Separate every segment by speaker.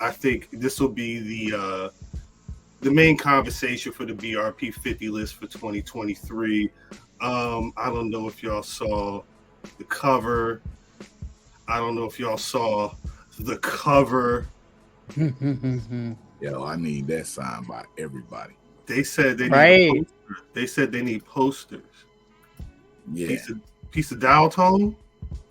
Speaker 1: I think this will be the main conversation for the BRP 50 list for 2023. I don't know if y'all saw the cover. I don't know if y'all saw the cover.
Speaker 2: Yo, I need that signed by everybody.
Speaker 1: They said they need posters. They said they need posters.
Speaker 2: Yeah.
Speaker 1: Piece of dial tone.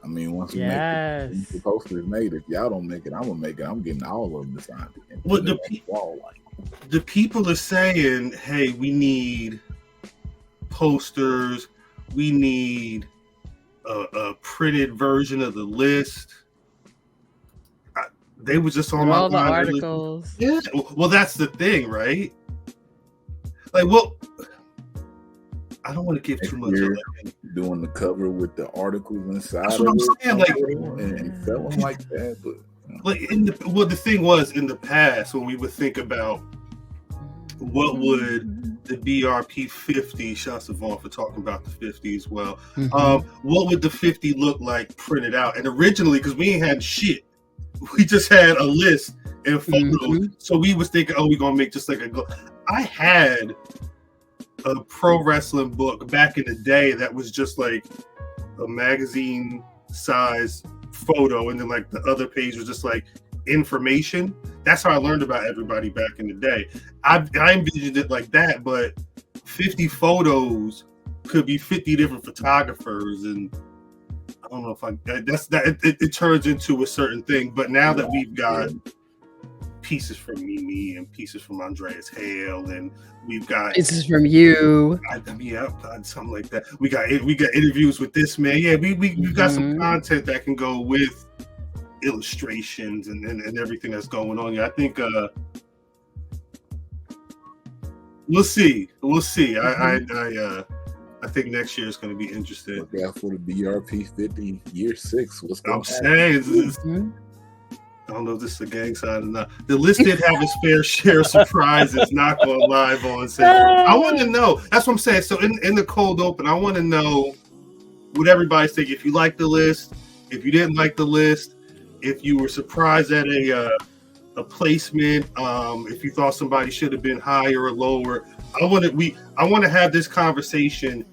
Speaker 2: I mean, once we make the poster is made, if y'all don't make it, I'm gonna make it. I'm getting all of them signed.
Speaker 1: Well, the people are saying, hey, we need posters. We need a printed version of the list. They were just on
Speaker 3: all the articles.
Speaker 1: Yeah. Well, that's the thing, right? Like, well, I don't want to give too much of it.
Speaker 2: Doing the cover with the articles inside.
Speaker 1: That's what I'm saying. Like,
Speaker 2: and sell them like that, but
Speaker 1: like the thing was in the past when we would think about what would the BRP 50, shouts to Vaughn for talking about the 50 as well. What would the 50 look like printed out? And originally, because we ain't had shit, we just had a list and photos. So we was thinking, oh, we're gonna make just like I had a pro wrestling book back in the day that was just like a magazine size photo, and then like the other page was just like information. That's how I learned about everybody back in the day. I envisioned it like that, but 50 photos could be 50 different photographers, and I don't know if it turns into a certain thing. But now that we've got pieces from Mimi and pieces from Andreas Hale, and we've got
Speaker 3: pieces from you.
Speaker 1: Something like that. We got interviews with this man. Yeah, we got some content that can go with illustrations and everything that's going on. Yeah, I think we'll see. I think next year is going to be interesting.
Speaker 2: Look out for the BRP 50 year 6. What's going on?
Speaker 1: I don't know if this is a gang sign or not. The list did have its fair share of surprises, not going live on set. I want to know. That's what I'm saying. So in the cold open, I want to know what everybody's thinking. If you like the list, if you didn't like the list, if you were surprised at a placement, if you thought somebody should have been higher or lower. I want to have this conversation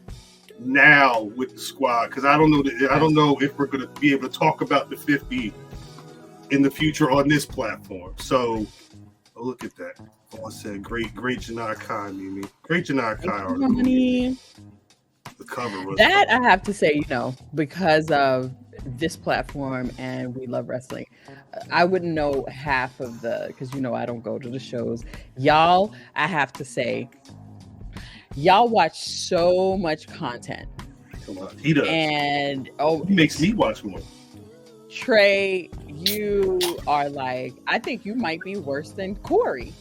Speaker 1: now with the squad, because I don't know if we're going to be able to talk about the 50 in the future on this platform. So look at that. I said great Janai Kai, Mimi. Great Janai Kai article. The cover was
Speaker 3: that I have to say, because of this platform and We Love Wrestling, I wouldn't know half of because I don't go to the shows. Y'all, I have to say, y'all watch so much content.
Speaker 1: Come on, he does.
Speaker 3: And
Speaker 1: he makes me watch more.
Speaker 3: Trey, you are like, I think you might be worse than Corey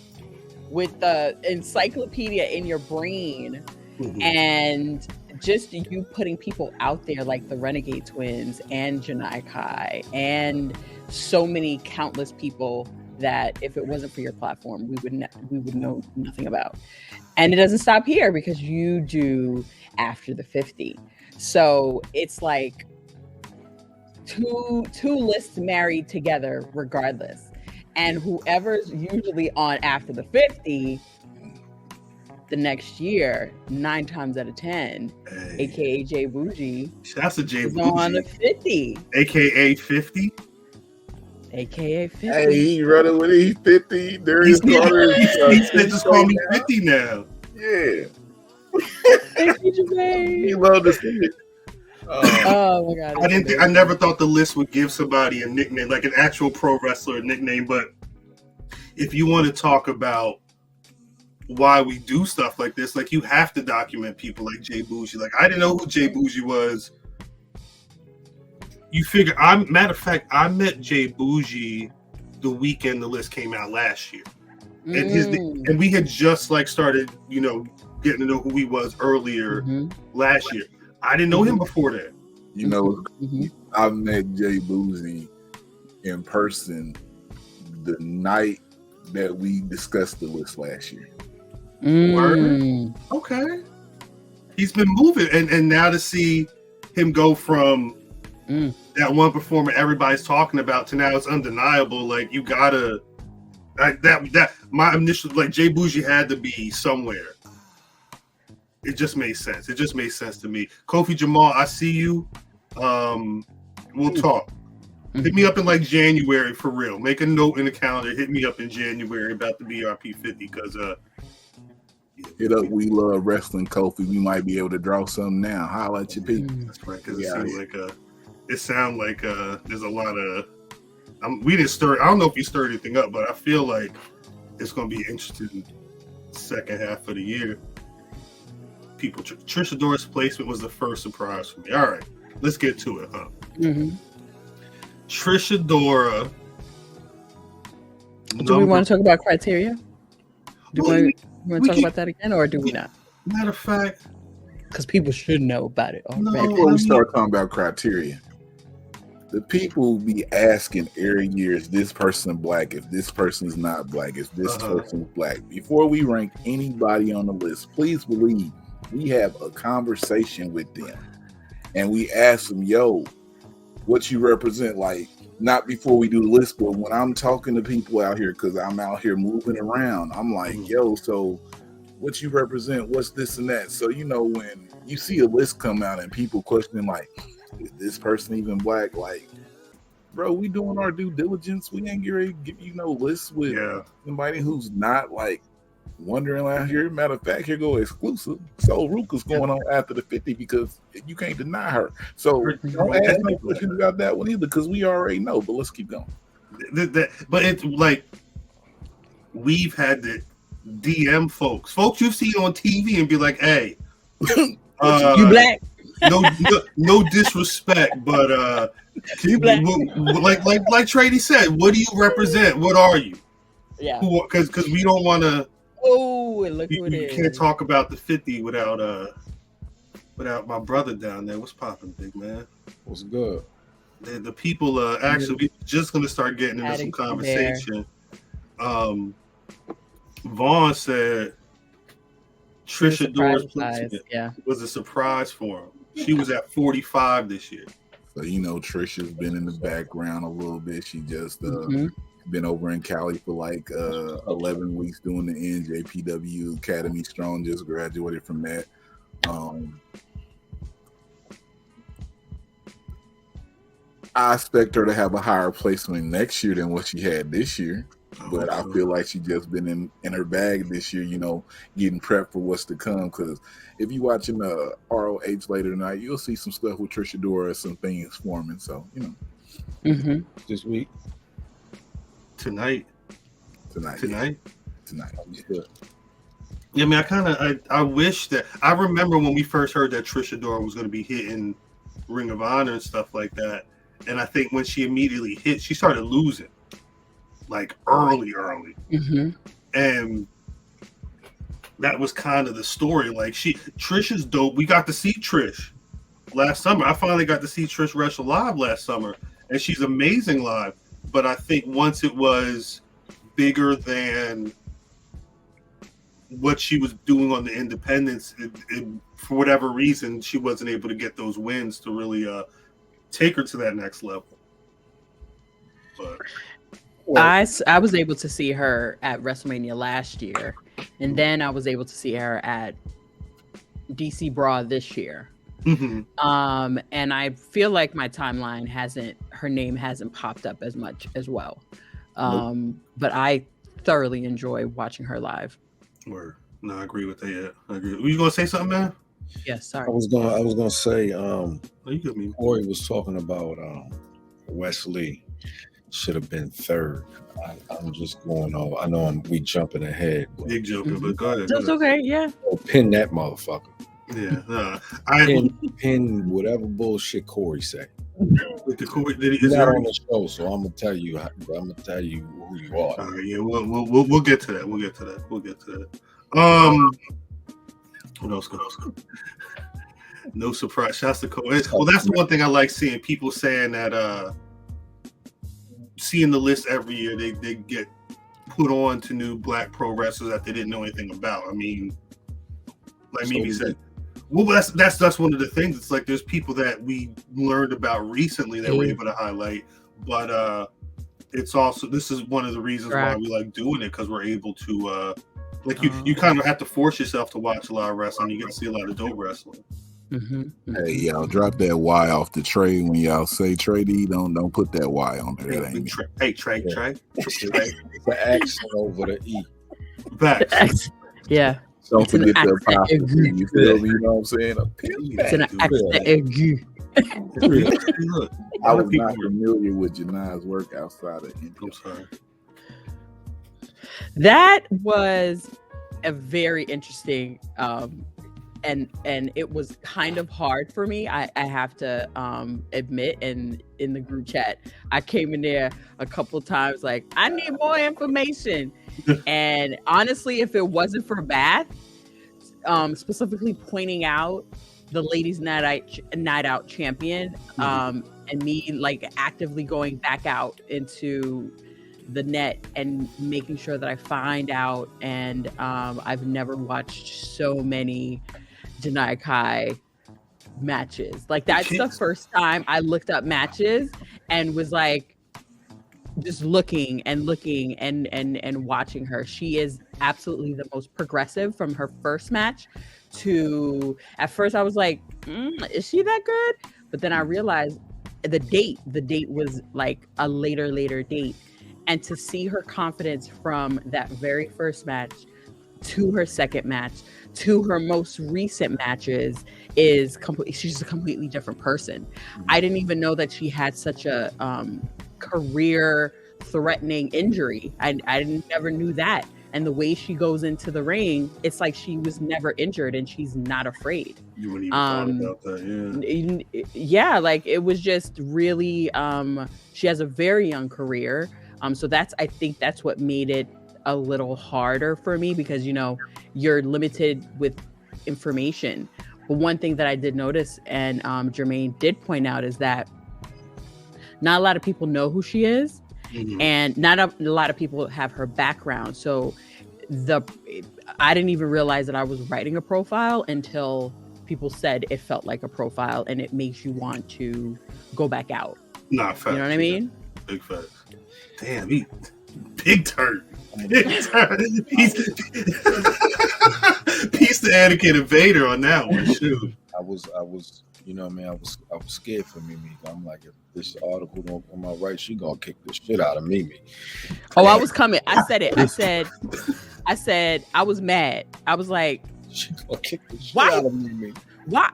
Speaker 3: with the encyclopedia in your brain and just you putting people out there like the Renegade Twins and Janai Kai and so many countless people that if it wasn't for your platform, we would know nothing about. And it doesn't stop here because you do After the 50. So it's like two lists married together regardless, and whoever's usually on After the 50 the next year 9 times out of 10, aka Jay Bougie,
Speaker 1: that's a Jay
Speaker 3: is
Speaker 1: Bougie
Speaker 3: on the 50,
Speaker 1: aka 50.
Speaker 2: Hey, he running with these 50 during his career.
Speaker 1: He said just call me 50 now.
Speaker 2: Yeah.
Speaker 3: Thank you, Jermaine.
Speaker 2: He love to see it.
Speaker 3: Oh my God!
Speaker 1: I never thought the list would give somebody a nickname, like an actual pro wrestler nickname. But if you want to talk about why we do stuff like this, like you have to document people like Jay Bougie. Like I didn't know who Jay Bougie was. You figure, matter of fact, I met Jay Bougie the weekend the list came out last year, and we had just like started, getting to know who he was earlier last year. I didn't know him before that.
Speaker 2: I met Jay Bougie in person the night that we discussed the list last year.
Speaker 1: Word? Okay. He's been moving, and now to see him go from that one performer everybody's talking about to now it's undeniable. Like you gotta My initial, like, Jay Bougie had to be somewhere. It just made sense. It just made sense to me. Kofi Jamal, I see you. We'll talk. Hit me up in like January for real. Make a note in the calendar. Hit me up in January about the BRP 50 because
Speaker 2: hit up We Love Wrestling, Kofi. We might be able to draw something now. Holla at your people.
Speaker 1: That's right. Because it sounds like there's a lot of. We didn't stir. I don't know if you stirred anything up, but I feel like it's going to be interesting second half of the year. People, Trish Adora's placement was the first surprise for me. All right, let's get to it, huh? Trish Adora.
Speaker 3: Do we want to talk about criteria? Do we want to talk about that again, or do we not?
Speaker 1: Matter of fact,
Speaker 3: because people should know about it already.
Speaker 2: Before we start talking about criteria, the people be asking every year, is this person black? If this person is not black, if this person is black. Before we rank anybody on the list, please believe we have a conversation with them. And we ask them, yo, what you represent? Like, not before we do the list, but when I'm talking to people out here, because I'm out here moving around, I'm like, yo, so what you represent? What's this and that? So, you know, when you see a list come out and people questioning, like, is this person even black? Like, bro, we doing our due diligence. We ain't gonna give you no list with somebody who's not like wondering out here. Matter of fact, here go exclusive. So Ruka's going on after the 50 because you can't deny her. So don't ask no questions about that one either because we already know. But let's keep going.
Speaker 1: But it's like we've had to DM folks you've seen on TV and be like, hey,
Speaker 3: you black?
Speaker 1: No disrespect, but
Speaker 3: you black?
Speaker 1: like Trady said, what do you represent? What are you?
Speaker 3: Yeah,
Speaker 1: because we don't want to.
Speaker 3: Oh, look who it is.
Speaker 1: You can't talk about the 50 without my brother down there. What's popping, big man?
Speaker 4: What's good?
Speaker 1: The people actually we just gonna start getting into some conversation. Vaughn said Trish Adora's was a surprise for him. She was at 45 this year.
Speaker 2: So you know Trisha's been in the background a little bit. She just been over in Cali for like 11 weeks doing the NJPW Academy Strong. Just graduated from that. I expect her to have a higher placement next year than what she had this year. But I feel like she's just been in her bag this year, you know, getting prepped for what's to come. Because if you're watching ROH later tonight, you'll see some stuff with Trish Adora, some things forming. So, you know.
Speaker 4: This week?
Speaker 1: Tonight.
Speaker 2: Yeah.
Speaker 1: Yeah, I mean, I wish that I remember when we first heard that Trish Adora was going to be hitting Ring of Honor and stuff like that. And I think when she immediately hit, she started losing. Like early. And that was kind of the story. Like Trish is dope. We got to see Trish last summer. I finally got to see Trish wrestle live last summer, and she's amazing live. But I think once it was bigger than what she was doing on the independents, it, for whatever reason, she wasn't able to get those wins to really take her to that next level. But
Speaker 3: I was able to see her at WrestleMania last year, and then I was able to see her at DC Brawl this year. And I feel like my timeline her name hasn't popped up as much as well. But I thoroughly enjoy watching her live.
Speaker 1: Word. No, I agree with that. Yeah, I agree. Were you gonna say something, man?
Speaker 3: Yes, sorry.
Speaker 4: I was gonna say
Speaker 1: you good, me.
Speaker 4: Corey was talking about Wesley should have been third. I'm just going on. I know we jumping ahead.
Speaker 1: Big jumping, but go ahead.
Speaker 3: That's okay, yeah.
Speaker 4: Pin that motherfucker.
Speaker 1: Yeah,
Speaker 4: pin whatever bullshit Corey say.
Speaker 1: With the Corey,
Speaker 4: he's not on the show, so I'm gonna tell you who you are.
Speaker 1: Yeah, we'll get to that. We'll get to that. What else goes? No surprise. Shouts to Corey. Well, that's the one thing I like seeing people saying that. Seeing the list every year, they get put on to new black pro wrestlers that they didn't know anything about. I mean, like Mimi said, well, that's one of the things. It's like there's people that we learned about recently that we're able to highlight, but it's also, this is one of the reasons why
Speaker 3: Correct.
Speaker 1: we like doing it, because we're able to like you kind of have to force yourself to watch a lot of wrestling. You get to see a lot of dope wrestling.
Speaker 2: Hey, y'all, drop that Y off the tray when y'all say Trey D. Don't put that Y on there. That ain't me.
Speaker 1: Hey, Trey.
Speaker 4: The accent over the E.
Speaker 1: Facts.
Speaker 3: Yeah.
Speaker 2: Don't
Speaker 3: It's an
Speaker 2: forget the
Speaker 3: accent
Speaker 2: apostrophe.
Speaker 3: aigu.
Speaker 2: You feel me? You know what I'm saying?
Speaker 3: It's an accent aigu.
Speaker 1: Look,
Speaker 2: I was not familiar with Janai's work outside of India.
Speaker 1: I'm sorry.
Speaker 3: That was a very interesting and it was kind of hard for me. I have to admit, and in the group chat, I came in there a couple times like, I need more information. And honestly, if it wasn't for Bath specifically pointing out the ladies night out champion, and me like actively going back out into the net and making sure that I find out, and I've never watched so many Janai Kai matches. Like, that's the first time I looked up matches and was like just looking and watching her. She is absolutely the most progressive from her first match to, at first I was like, is she that good? But then I realized the date was like a later date. And to see her confidence from that very first match to her second match to her most recent matches is she's a completely different person. I didn't even know that she had such a career threatening injury. I never knew that. And the way she goes into the ring, it's like she was never injured and she's not afraid.
Speaker 1: You wouldn't even thought about that,
Speaker 3: yeah. Like, it was just really, she has a very young career. So I think that's what made it a little harder for me, because, you know, you're limited with information. But one thing that I did notice, and Jermaine did point out, is that not a lot of people know who she is, and not a lot of people have her background. So I didn't even realize that I was writing a profile until people said it felt like a profile, and it makes you want to go back out.
Speaker 1: Nah, facts.
Speaker 3: You know what I mean?
Speaker 1: Big facts. Damn, big turn. Big turn. Piece the Anakin and Vader on that one. Shoot.
Speaker 4: I was, you know, man, I was scared for Mimi. I'm like, if this article don't come out right, she gonna kick the shit out of Mimi.
Speaker 3: Oh, I was coming. I said it. I said I was mad. I was like,
Speaker 4: she gonna kick the shit out of Mimi.
Speaker 3: Why?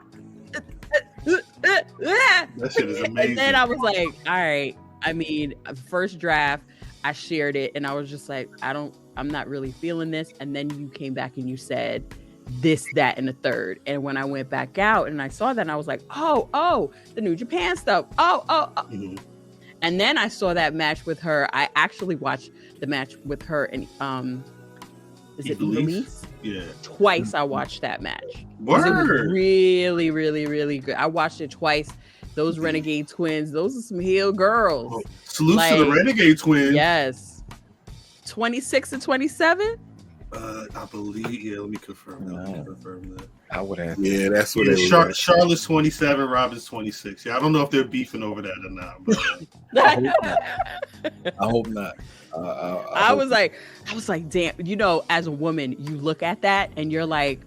Speaker 1: That shit is amazing.
Speaker 3: And then I was like, all right. I mean, first draft, I shared it and I was just like, I'm not really feeling this. And then you came back and you said this, that, and the third. And when I went back out and I saw that, and I was like, oh, the New Japan stuff. Oh. And then I saw that match with her. I actually watched the match with her and is it Elise?
Speaker 1: Yeah.
Speaker 3: Twice I watched that match.
Speaker 1: Word.
Speaker 3: It was really, really, really good. I watched it twice. Those Renegade Twins, those are some heel girls.
Speaker 1: Oh, salute to the Renegade Twins.
Speaker 3: Yes. 26 and 27?
Speaker 1: I believe, let me confirm that.
Speaker 4: I would have.
Speaker 2: Yeah, that's what it was.
Speaker 1: Charlotte's 27, Robin's 26. Yeah, I don't know if they're beefing over that or not. But,
Speaker 4: I hope not.
Speaker 3: I was like, damn, you know, as a woman, you look at that and you're like,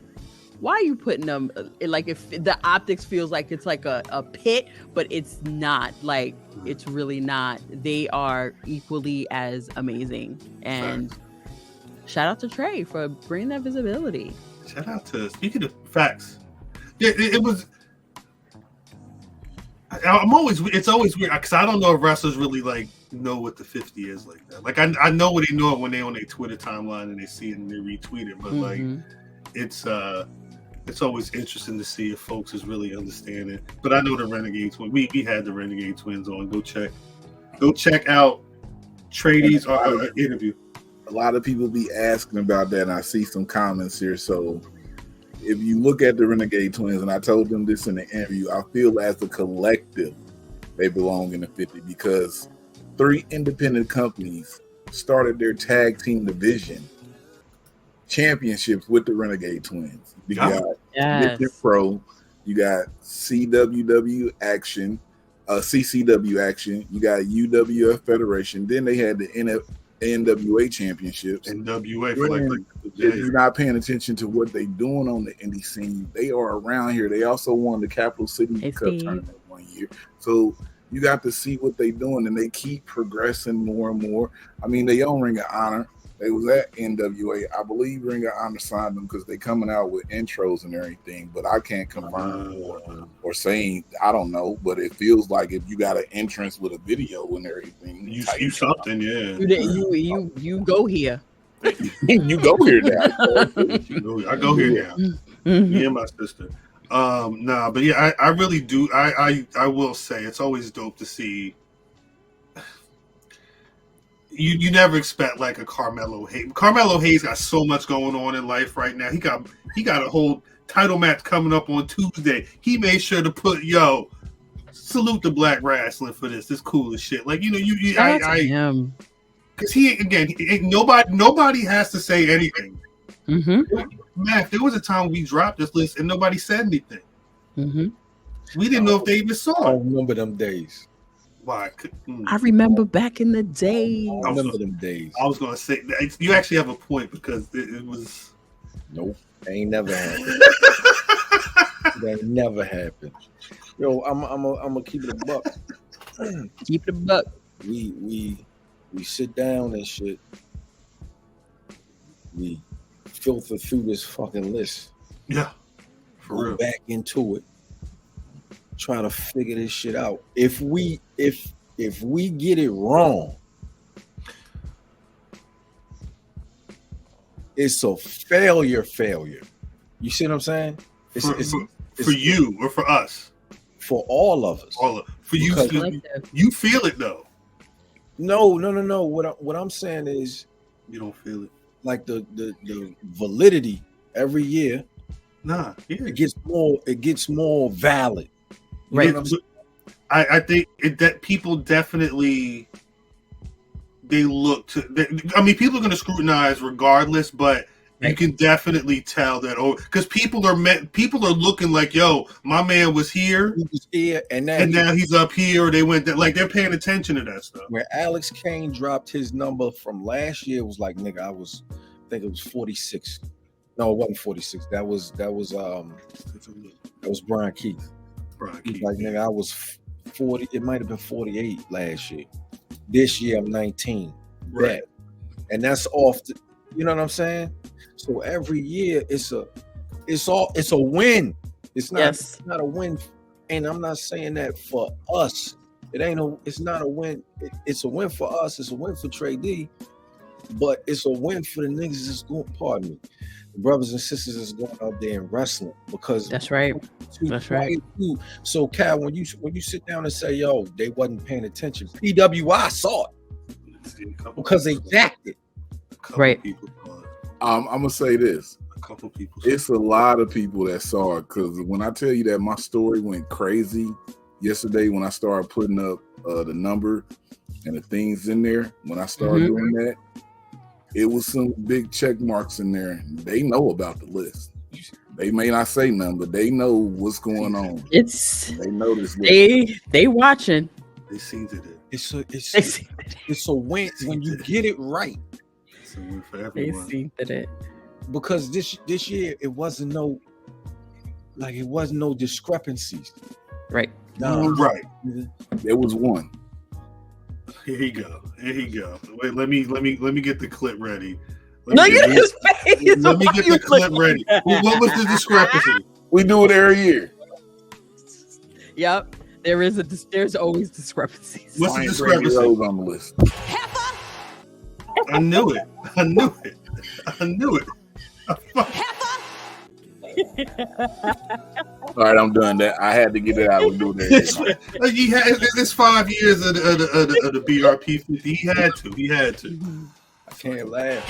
Speaker 3: why are you putting them, like, if the optics feels like it's like a pit, but it's not, like, it's really not. They are equally as amazing. And shout out to Trey for bringing that visibility.
Speaker 1: Shout out to, speaking of facts, it was, it's always weird, because I don't know if wrestlers really, like, know what the 50 is like that. Like, I know what they know it when they on their Twitter timeline and they see it and they retweet it, but like, it's always interesting to see if folks is really understanding. But I know the Renegade Twins. We had the Renegade Twins on. Go check out Trady's interview.
Speaker 2: A lot of people be asking about that, and I see some comments here. So if you look at the Renegade Twins, and I told them this in the interview, I feel as a collective they belong in the 50, because 3 independent companies started their tag team division championships with the Renegade Twins. You got Vision Pro, you got CWW Action, CCW action. You got UWF Federation. Then they had the NWA championships.
Speaker 1: NWA for like
Speaker 2: if you're not paying attention to what they're doing on the indie scene, they are around here. They also won the Capital City Cup tournament one year. So you got to see what they're doing, and they keep progressing more and more. I mean, they own Ring of Honor. They was at NWA. I believe Ring of Honor signed them because they're coming out with intros and everything, but I can't confirm or saying, I don't know, but it feels like if you got an entrance with a video and everything,
Speaker 1: you something, yeah.
Speaker 3: You go here.
Speaker 2: You go here now.
Speaker 1: I go here now. Me and my sister. But yeah, I really do. I will say it's always dope to see. You never expect like a Carmelo Hayes. Carmelo Hayes got so much going on in life right now. He got a whole title match coming up on Tuesday. He made sure to put salute the Black Rasslin for this. This cool as shit. Like him. Because nobody has to say anything. Matt, there was a time we dropped this list and nobody said anything. We didn't know if they even saw it.
Speaker 4: I remember them days.
Speaker 1: Why?
Speaker 3: I remember back in the day.
Speaker 4: I remember them days.
Speaker 1: I was gonna say you actually have a point because it was.
Speaker 4: Nope, ain't never happened. That never happened. Yo, I'm gonna keep it a buck.
Speaker 3: Keep it a buck.
Speaker 4: We sit down and shit. We filter through this fucking list.
Speaker 1: Yeah, for real.
Speaker 4: Back into it. Trying to figure this shit out. If we get it wrong, it's a failure. You see what I'm saying?
Speaker 1: For you or for us?
Speaker 4: For all of us.
Speaker 1: For you, you feel it though.
Speaker 4: No. What I'm saying is,
Speaker 1: you don't feel it.
Speaker 4: Like the validity every year.
Speaker 1: Nah, yeah.
Speaker 4: It gets more valid.
Speaker 1: Right. I think that people definitely people are going to scrutinize regardless, but you can definitely tell that because people are looking like, yo, my man was here,
Speaker 4: and
Speaker 1: now he's up here. Or they went there, like they're paying attention to that stuff.
Speaker 4: Where Alex Kane dropped his number from last year, it was like, nigga, I think it was 46. No, it wasn't 46. That was Brian Keith. He's like, nigga, I was 40. It might have been 48 last year. This year I'm 19.
Speaker 1: Right.
Speaker 4: And that's off. You know what I'm saying? So every year it's a win. It's not a win. And I'm not saying that for us. It's not a win. It's a win for us. It's a win for Trey D. But it's a win for the niggas that's going, pardon me, the brothers and sisters that's going out there and wrestling, because
Speaker 3: that's right. That's right.
Speaker 4: So Cal, when you sit down and say, yo, they wasn't paying attention, PWI saw it because they jacked it.
Speaker 3: Right.
Speaker 2: I'm gonna say this.
Speaker 1: A couple people.
Speaker 2: It's a lot of people that saw it, because when I tell you that my story went crazy yesterday when I started putting up the number and the things in there, when I started doing that, it was some big check marks in there. They know about the list. They may not say nothing, but they know what's going on.
Speaker 3: They
Speaker 2: know this list.
Speaker 3: They watching.
Speaker 1: They seen it.
Speaker 4: It's a win when you get it right.
Speaker 1: It's a win for everyone.
Speaker 3: They seen it.
Speaker 4: Because this year it wasn't no discrepancies.
Speaker 3: Right.
Speaker 2: No. Right. There was one.
Speaker 1: Here he go. Wait, let me get the clip ready.
Speaker 3: Look at his face.
Speaker 1: Let me get the clip ready. What was the discrepancy?
Speaker 2: We do it every year.
Speaker 3: Yep. There's always discrepancies.
Speaker 1: What's the discrepancy
Speaker 2: on the list?
Speaker 1: I knew it.
Speaker 2: All right, I'm done. That I had to get it out. We'll do that.
Speaker 1: It's 5 years of the BRP 50. He had to.
Speaker 4: I can't laugh.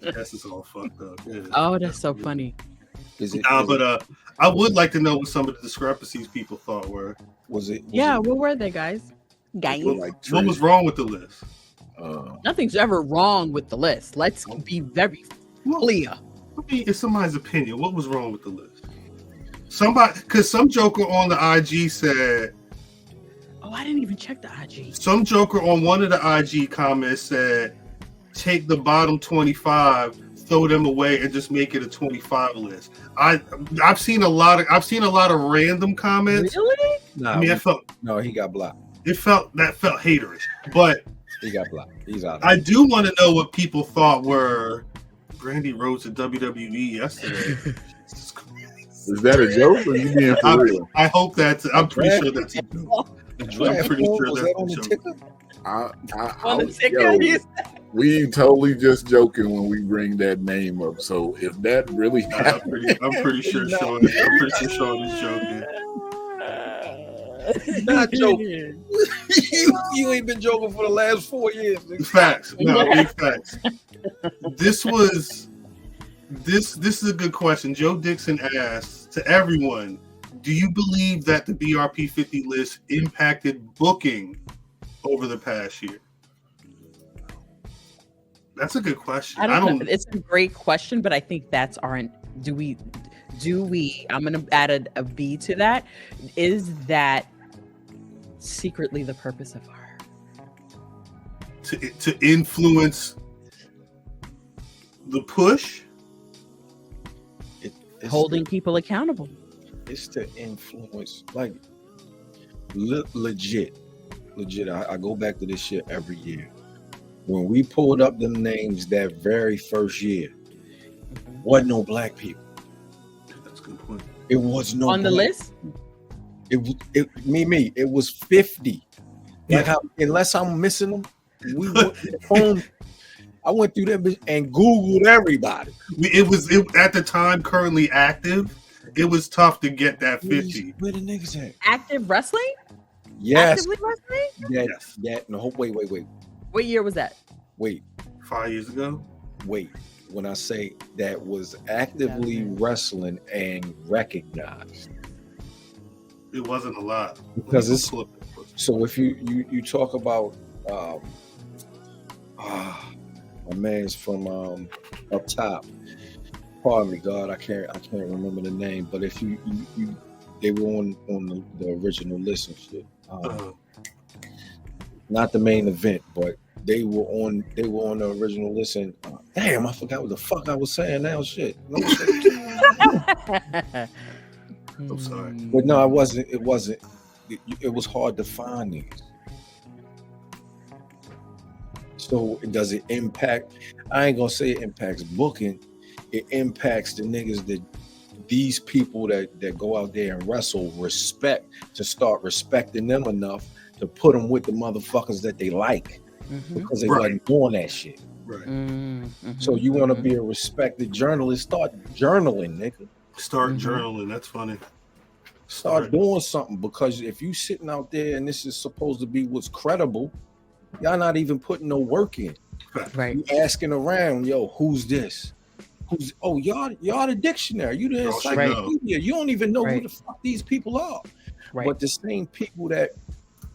Speaker 1: That's just all fucked up. Yeah.
Speaker 3: Oh, that's so funny.
Speaker 1: But I would like to know what some of the discrepancies people thought were.
Speaker 4: Was it?
Speaker 3: What were they, guys?
Speaker 1: What was wrong with the list?
Speaker 3: Nothing's ever wrong with the list. Let's be very clear.
Speaker 1: I mean, it's somebody's opinion. What was wrong with the list? Somebody, because some joker on the IG said.
Speaker 3: Oh, I didn't even check the IG.
Speaker 1: Some joker on one of the IG comments said, "Take the bottom 25, throw them away, and just make it a 25 list." I've seen a lot of random comments.
Speaker 3: Really?
Speaker 4: Nah,
Speaker 1: I mean,
Speaker 4: he got blocked.
Speaker 1: It felt haterish, but
Speaker 4: he got blocked. He's out.
Speaker 1: I do want to know what people thought were Brandy Rhodes at WWE yesterday.
Speaker 2: Is that a joke or you being for real?
Speaker 1: I hope that's. I'm pretty sure that's a joke. I'm pretty sure that's a joke.
Speaker 3: On the ticker,
Speaker 2: we totally just joking when we bring that name up. So if that really happened,
Speaker 1: I'm pretty sure Sean is joking.
Speaker 4: Not joking. you ain't been joking for the last 4 years.
Speaker 1: Facts. No, big facts. This is a good question. Joe Dixon asked to everyone, do you believe that the BRP 50 list impacted booking over the past year? That's a good question.
Speaker 3: I don't know. It's a great question, but I think that's do we I'm going to add a B to that. Is that secretly the purpose of our
Speaker 1: to influence the push?
Speaker 3: It's holding people accountable.
Speaker 4: It's to influence, like legit. I go back to this shit every year. When we pulled up them names that very first year, wasn't no black people.
Speaker 1: That's a good point.
Speaker 4: It was no
Speaker 3: on the list.
Speaker 4: It was 50. Like unless I'm missing them, we went to the phone. I went through them and Googled everybody.
Speaker 1: It was at the time currently active. It was tough to get that 50.
Speaker 4: Where the niggas at?
Speaker 3: Active wrestling?
Speaker 4: Yes.
Speaker 3: Actively wrestling?
Speaker 4: Yes. No, wait.
Speaker 3: What year was that?
Speaker 4: Wait.
Speaker 1: 5 years ago?
Speaker 4: Wait. When I say that was actively wrestling and recognized.
Speaker 1: It wasn't a lot.
Speaker 4: Because it's so if you talk about my man's from up top. Pardon me, God, I can't remember the name. But if you they were on the original list and shit. Not the main event, but they were on the original list. And damn, I forgot what the fuck I was saying now. Shit.
Speaker 1: I'm sorry,
Speaker 4: but no, it wasn't. It was hard to find these. So does it impact? I ain't gonna say it impacts booking. It impacts the niggas that these people that go out there and wrestle respect, to start respecting them enough to put them with the motherfuckers that they like, because they wasn't doing that shit.
Speaker 1: Right.
Speaker 4: So you want to be a respected journalist? Start journaling, nigga.
Speaker 1: Start journaling. That's funny.
Speaker 4: Start doing something, because if you sitting out there and this is supposed to be what's credible, y'all not even putting no work in.
Speaker 3: Right.
Speaker 4: You asking around, yo, who's this? Y'all the dictionary. You the encyclopedia. You don't even know who the fuck these people are. Right. But the same people that,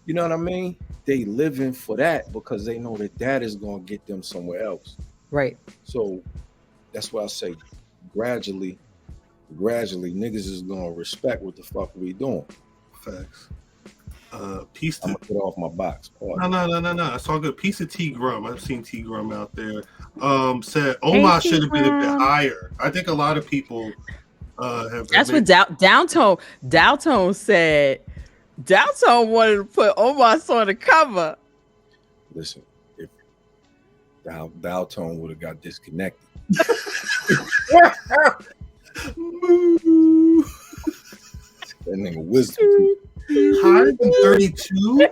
Speaker 4: you know what I mean? They living for that because they know that is gonna get them somewhere else.
Speaker 3: Right.
Speaker 4: So that's why I say gradually, niggas is gonna respect what the fuck we doing.
Speaker 1: Facts.
Speaker 4: I'm gonna get off my box.
Speaker 1: No. It's all good. Piece of T Grum. I've seen T Grum out there. Said Omar should have been a bit higher. I think a lot of people have.
Speaker 3: That's what Downtown said. Downtown wanted to put Omar on the cover.
Speaker 4: Listen, if Downtown would have got disconnected. That nigga wisdom.
Speaker 1: Higher than 32?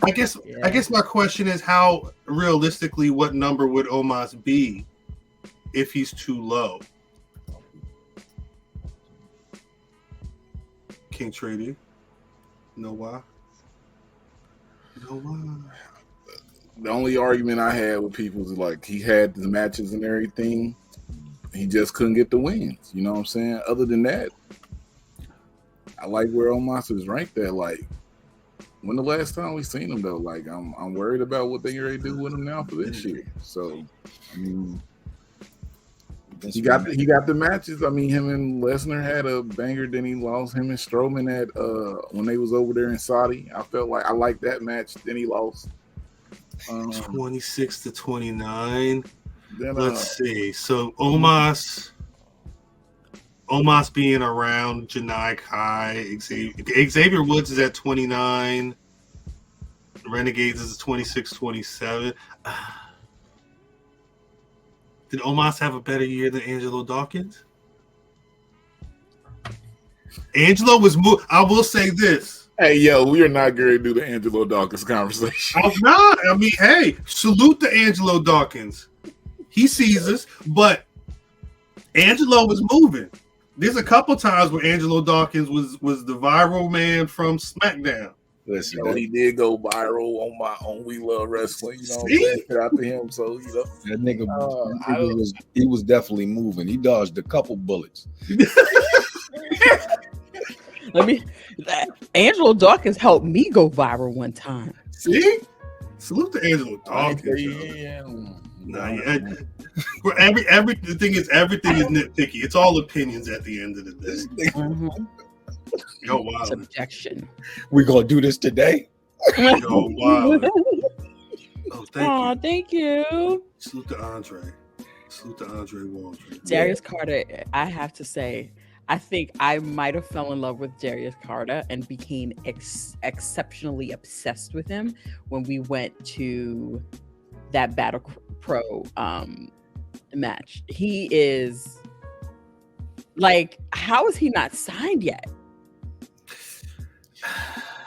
Speaker 1: I guess my question is, how realistically, what number would Omos be if he's too low? King Trady. Know why?
Speaker 2: The only argument I had with people is like, he had the matches and everything. He just couldn't get the wins. You know what I'm saying? Other than that, I like where Omos is ranked at. Like, when the last time we seen him though? Like, I'm worried about what they ready to do with him now for this year. So, I mean, He got the matches. I mean, him and Lesnar had a banger. Then he lost. Him and Strowman at when they was over there in Saudi. I felt like I liked that match. Then he lost.
Speaker 1: 26-29. Let's see. So Omos being around, Janai Kai, Xavier Woods is at 29. Renegades is 26-27. Did Omos have a better year than Angelo Dawkins? Angelo was I will say this.
Speaker 2: Hey, yo, we are not going to do the Angelo Dawkins conversation.
Speaker 1: I'm not. I mean, hey, salute to Angelo Dawkins. He sees us, but Angelo was moving. There's a couple times where Angelo Dawkins was the viral man from SmackDown.
Speaker 2: Listen, he did go viral on We Love Wrestling. You know what I'm saying? Shout out to him. So, you know.
Speaker 4: That nigga was definitely moving. He dodged a couple bullets.
Speaker 3: Angelo Dawkins helped me go viral one time.
Speaker 1: See? Salute to Angelo Dawkins. The thing is, everything is nitpicky. It's all opinions at the end of the day.
Speaker 3: Mm-hmm.
Speaker 1: Yo, wow.
Speaker 3: Subjection.
Speaker 4: We gonna do this today?
Speaker 1: Yo, wow. Oh,
Speaker 3: thank you.
Speaker 1: Salute to Andre. Salute to Andre Waldron.
Speaker 3: Darius Carter, I have to say, I think I might have fell in love with Darius Carter and became exceptionally obsessed with him when we went to that Battle Pro match. He is like, how is he not signed yet?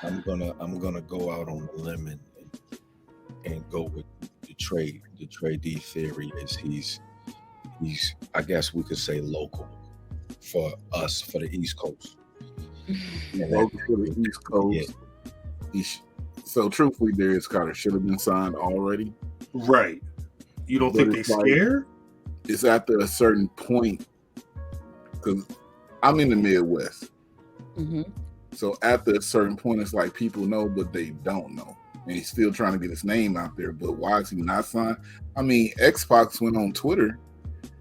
Speaker 4: I'm gonna go out on a limb and go with the Trey D theory. Is he's I guess we could say local for us, for the East Coast.
Speaker 2: Local for the East Coast. Yeah. So truthfully, Darius Carter should have been signed already.
Speaker 1: Right. You don't think they're scared?
Speaker 2: It's after a certain point, because I'm in the Midwest.
Speaker 3: Mm-hmm.
Speaker 2: So after a certain point, it's like people know, but they don't know. And he's still trying to get his name out there. But why is he not signed? I mean, Xbox went on Twitter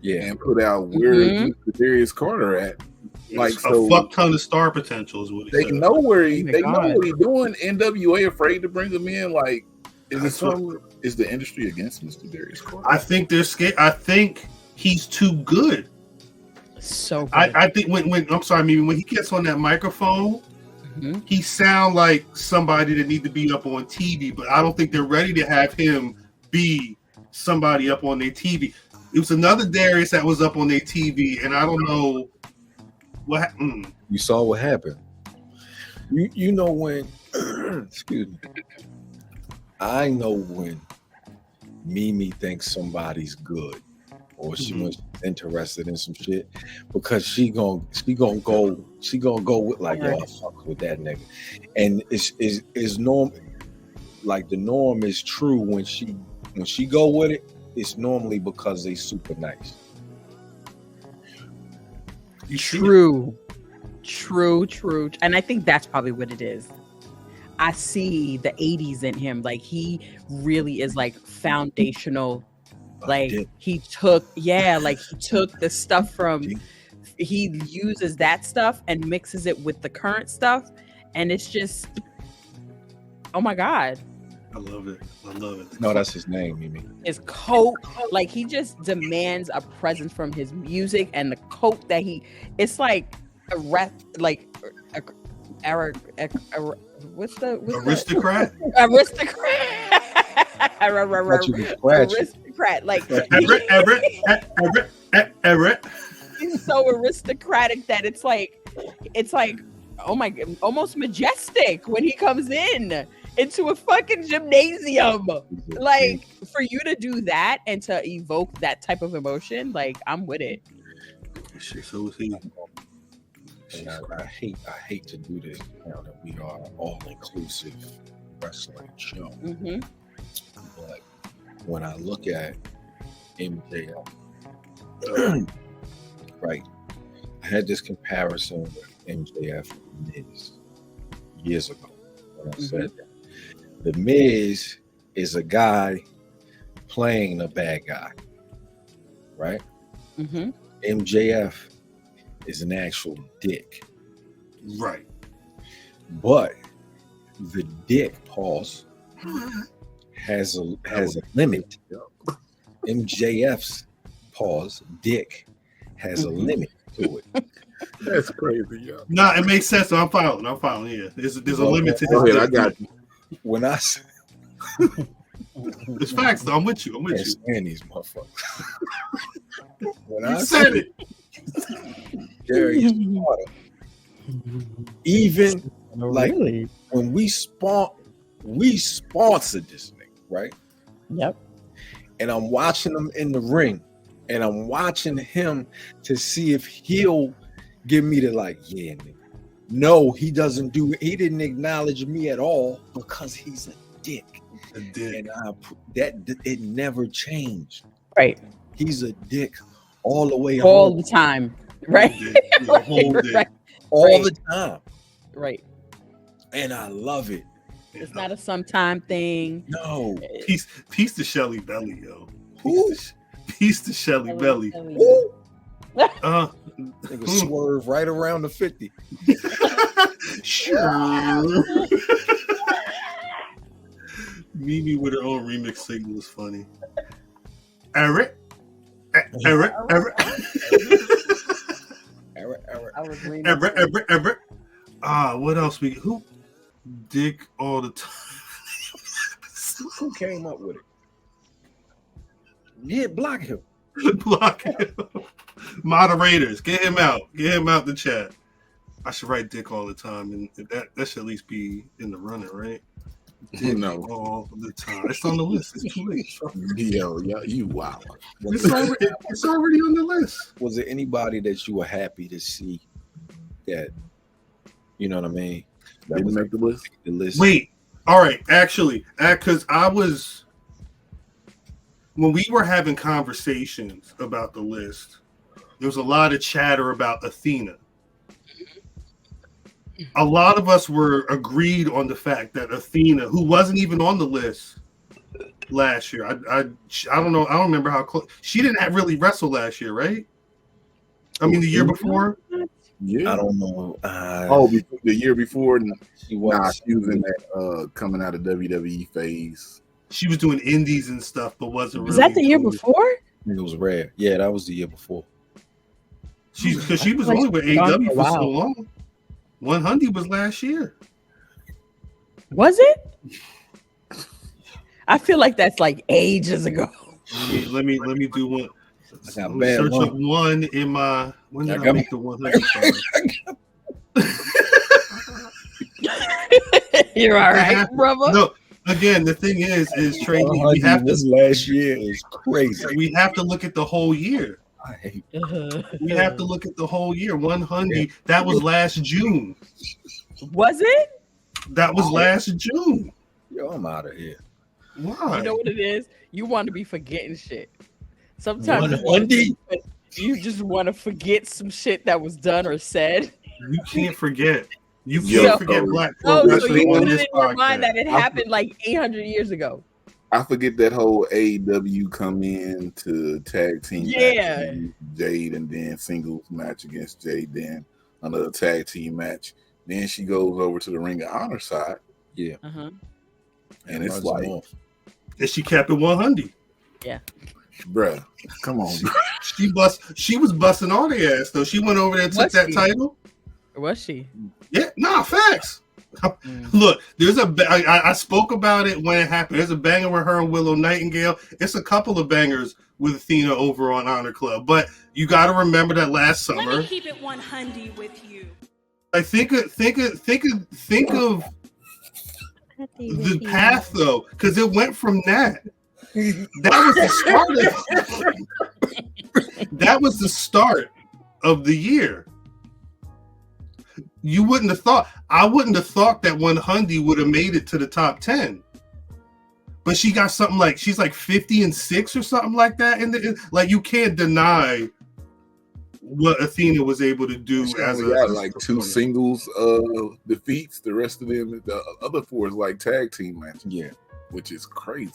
Speaker 2: and put out where Darius Carter at. Like,
Speaker 1: a fuck ton of star potential is what he
Speaker 2: said. Know where he know what he's doing. NWA afraid to bring him in. Like, is the industry against Mr. Darius Carter?
Speaker 1: I think they're scared. I think he's too good.
Speaker 3: So good.
Speaker 1: I think when he gets on that microphone, he sound like somebody that need to be up on TV, but I don't think they're ready to have him be somebody up on their TV. It was another Darius that was up on their TV, and I don't know what.
Speaker 4: You saw what happened. You know when? Excuse me. I know when Mimi thinks somebody's good, or she was interested in some shit, because she gonna go with like, yo, I fuck with that nigga, and it's norm. Like the norm is true when she go with it. It's normally because they super nice.
Speaker 3: True, and I think that's probably what it is. I see the 80s in him. Like he really is like foundational. Like he took the stuff from, he uses that stuff and mixes it with the current stuff, and it's just, oh my God.
Speaker 1: I love it.
Speaker 4: No, that's his name, Mimi.
Speaker 3: His coat, like he just demands a presence from his music, and the coat that it's like
Speaker 1: aristocrat?
Speaker 3: Aristocrat, like he's so aristocratic that it's like oh my God, almost majestic when he comes into a fucking gymnasium. Like for you to do that and to evoke that type of emotion, like I'm with it.
Speaker 1: So is he.
Speaker 4: And I hate to do this now that we are all inclusive wrestling show. But when I look at MJF, right, I had this comparison with MJF and Miz years ago when I said that. The Miz is a guy playing a bad guy, right? MJF is an actual dick.
Speaker 1: Right.
Speaker 4: But the dick has a limit. MJF's dick has a limit to it.
Speaker 2: That's crazy, yo.
Speaker 1: No, it makes sense. So I'm following. Yeah, there's a limit to
Speaker 2: Go
Speaker 1: his.
Speaker 2: ahead, I got you.
Speaker 4: When I
Speaker 1: It's facts, though. I'm with you.
Speaker 4: stand these motherfuckers. When
Speaker 1: You said it.
Speaker 4: Jerry Smarter. Even when we sponsored this nigga, right?
Speaker 3: Yep.
Speaker 4: And I'm watching him in the ring, and I'm watching him to see if he'll give me the yeah, nigga. No, he doesn't do it. He didn't acknowledge me at all because he's a dick.
Speaker 1: A dick.
Speaker 4: And it never changed.
Speaker 3: Right.
Speaker 4: He's a dick all the way
Speaker 3: all the time. Right.
Speaker 1: Right.
Speaker 4: All the time.
Speaker 3: Right.
Speaker 4: And I love it.
Speaker 3: It's not a sometime thing.
Speaker 4: No.
Speaker 1: Peace to Shelly Belly, yo.
Speaker 4: Who?
Speaker 1: Peace to Shelly Belly.
Speaker 4: Who?
Speaker 1: Nigga
Speaker 4: swerve right around the 50.
Speaker 1: Sure. Mimi with her own remix single is funny. Eric. What else who dick all the time?
Speaker 4: Who came up with it? Yeah, block him.
Speaker 1: Block him. Moderators, get him out. Get him out the chat. I should write dick all the time, and that should at least be in the running, right? Dick all the time. It's on the list. It's too late.
Speaker 2: Yo, you wow.
Speaker 1: It's already on the list.
Speaker 4: Was there anybody that you were happy to see that, you know what I mean?
Speaker 2: That didn't make the list?
Speaker 4: The list.
Speaker 1: Wait. All right. Actually, because when we were having conversations about the list, there was a lot of chatter about Athena. A lot of us were agreed on the fact that Athena, who wasn't even on the list last year, I don't know. I don't remember how close. She didn't really wrestle last year, right? I mean, the year before.
Speaker 2: Yeah,
Speaker 4: I don't know.
Speaker 2: The year before, she was in that coming out of WWE phase.
Speaker 1: She was doing indies and stuff, but wasn't really.
Speaker 3: Was that the year before?
Speaker 4: It was rare. Yeah, that was the year before.
Speaker 1: Because she was only with AEW for so long. 100 was last year.
Speaker 3: Was it? I feel like that's like ages ago.
Speaker 1: Let me do one.
Speaker 4: I got bad
Speaker 1: search
Speaker 4: one.
Speaker 1: up one in my. When did I make the 100?
Speaker 3: You're all right, brother.
Speaker 1: No, again, the thing is Trey. We have
Speaker 4: this last year is crazy.
Speaker 1: We have to look at the whole year.
Speaker 4: I hate
Speaker 1: We have to look at the whole year. 100. That was last June.
Speaker 3: Was it?
Speaker 1: That was last June.
Speaker 4: Yo, I'm out of here.
Speaker 1: Why?
Speaker 3: You know what it is? You want to be forgetting shit. Sometimes you just want to forget some shit that was done or said.
Speaker 1: You can't forget. You can't forget Black Pro
Speaker 3: so
Speaker 1: Wrestling
Speaker 3: you
Speaker 1: on
Speaker 3: put
Speaker 1: this
Speaker 3: it in your
Speaker 1: podcast.
Speaker 3: mind that it happened like 800 years ago.
Speaker 2: I forget that whole AEW come in to tag team match against Jade, and then singles match against Jade, then another tag team match. Then she goes over to the Ring of Honor side.
Speaker 4: Yeah.
Speaker 2: And it's like,
Speaker 1: and she kept it 100.
Speaker 3: Yeah.
Speaker 2: Bruh, come on.
Speaker 1: She was busting all the ass though. She went over there and took that title.
Speaker 3: Or was she?
Speaker 1: Yeah, facts. Look, there's I spoke about it when it happened. There's a banger with her and Willow Nightingale. It's a couple of bangers with Athena over on Honor Club. But you got to remember that last summer.
Speaker 5: Let me keep it 100 with you.
Speaker 1: I think of the path though, because it went from that. That was the start of the year. You wouldn't have thought. I wouldn't have thought that 100 would have made it to the top 10. But she got something like she's like 50-6 or something like that. Like you can't deny what Athena was able to do as
Speaker 2: like two singles defeats. The rest of them, the other four is like tag team matches.
Speaker 4: Yeah,
Speaker 2: which is crazy.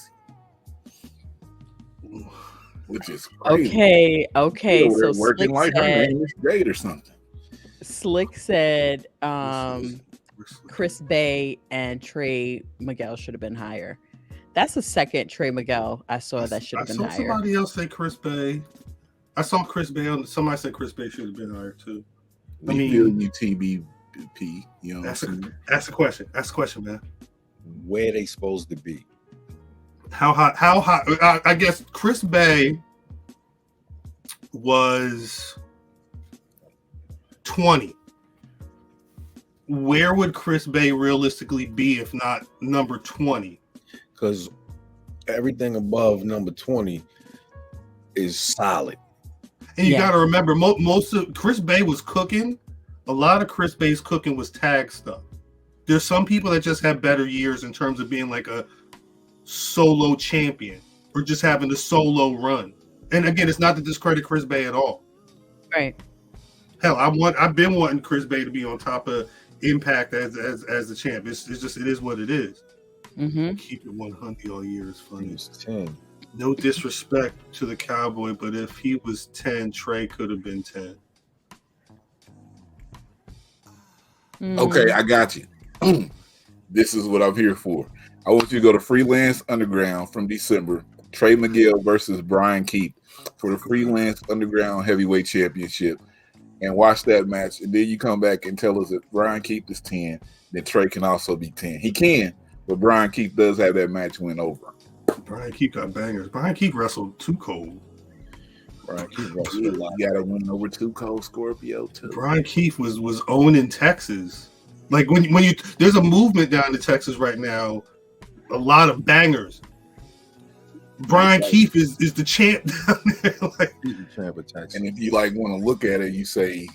Speaker 2: which is crazy.
Speaker 3: Okay. So
Speaker 2: working
Speaker 3: Slick
Speaker 2: like her
Speaker 3: said,
Speaker 2: name is Jade or something.
Speaker 3: Slick said, Chris Bay and Trey Miguel should have been higher. That's the second Trey Miguel I saw that should have been higher.
Speaker 1: I saw somebody else say Chris Bay. I saw Chris Bay. Somebody said Chris Bay should have been higher too.
Speaker 2: I mean, TBP. You know,
Speaker 1: ask a question. Ask a question, man.
Speaker 4: Where they supposed to be?
Speaker 1: How high? I guess Chris Bay was 20. Where would Chris Bay realistically be if not number 20?
Speaker 4: Because everything above number 20 is solid.
Speaker 1: And you got to remember, most of Chris Bay was cooking. A lot of Chris Bay's cooking was tag stuff. There's some people that just have better years in terms of being like a solo champion or just having a solo run. And again, it's not to discredit Chris Bay at all.
Speaker 3: Right.
Speaker 1: Hell, I've been wanting Chris Bay to be on top of Impact as the champ. It's just it is what it is.
Speaker 3: Mm-hmm.
Speaker 1: Keep it 100 all year is funny.
Speaker 4: He's 10.
Speaker 1: No disrespect to the Cowboy, but if he was 10, Trey could have been 10.
Speaker 2: Okay, I got you. This is what I'm here for. I want you to go to Freelance Underground from December. Trey Miguel versus Brian Keith for the Freelance Underground Heavyweight Championship. And watch that match. And then you come back and tell us if Brian Keith is 10, then Trey can also be 10. He can, but Brian Keith does have that match win over.
Speaker 1: Brian Keith got bangers. Brian Keith wrestled Too Cold.
Speaker 2: Brian Keith wrestled a lot. He got a win over Too Cold Scorpio too.
Speaker 1: Brian Keith was owning Texas. Like when you there's a movement down in Texas right now, a lot of bangers. Brian Keith is the champ down there. Like,
Speaker 4: he's the champ of Texas.
Speaker 2: And if you like want to look at it, you say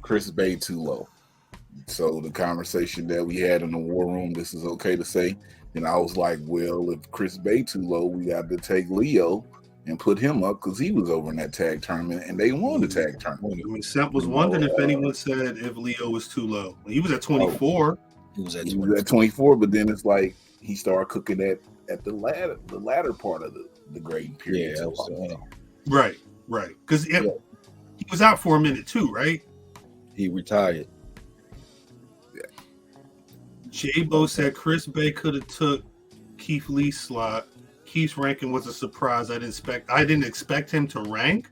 Speaker 2: Chris Bay too low. So the conversation that we had in the war room, this is okay to say. And I was like, well, if Chris Bay too low, we got to take Leo and put him up because he was over in that tag tournament and they won the tag tournament.
Speaker 1: I mean, Seth was wondering if anyone said if Leo was too low. He was at 24.
Speaker 4: He was at
Speaker 2: 24, but then it's like he started cooking at the latter part of the grading period.
Speaker 4: Yeah,
Speaker 1: right. Because he was out for a minute too, right?
Speaker 4: He retired.
Speaker 2: Yeah.
Speaker 1: J-Bo said Chris Bay could have took Keith Lee's slot. Keith's ranking was a surprise. I didn't expect him to rank.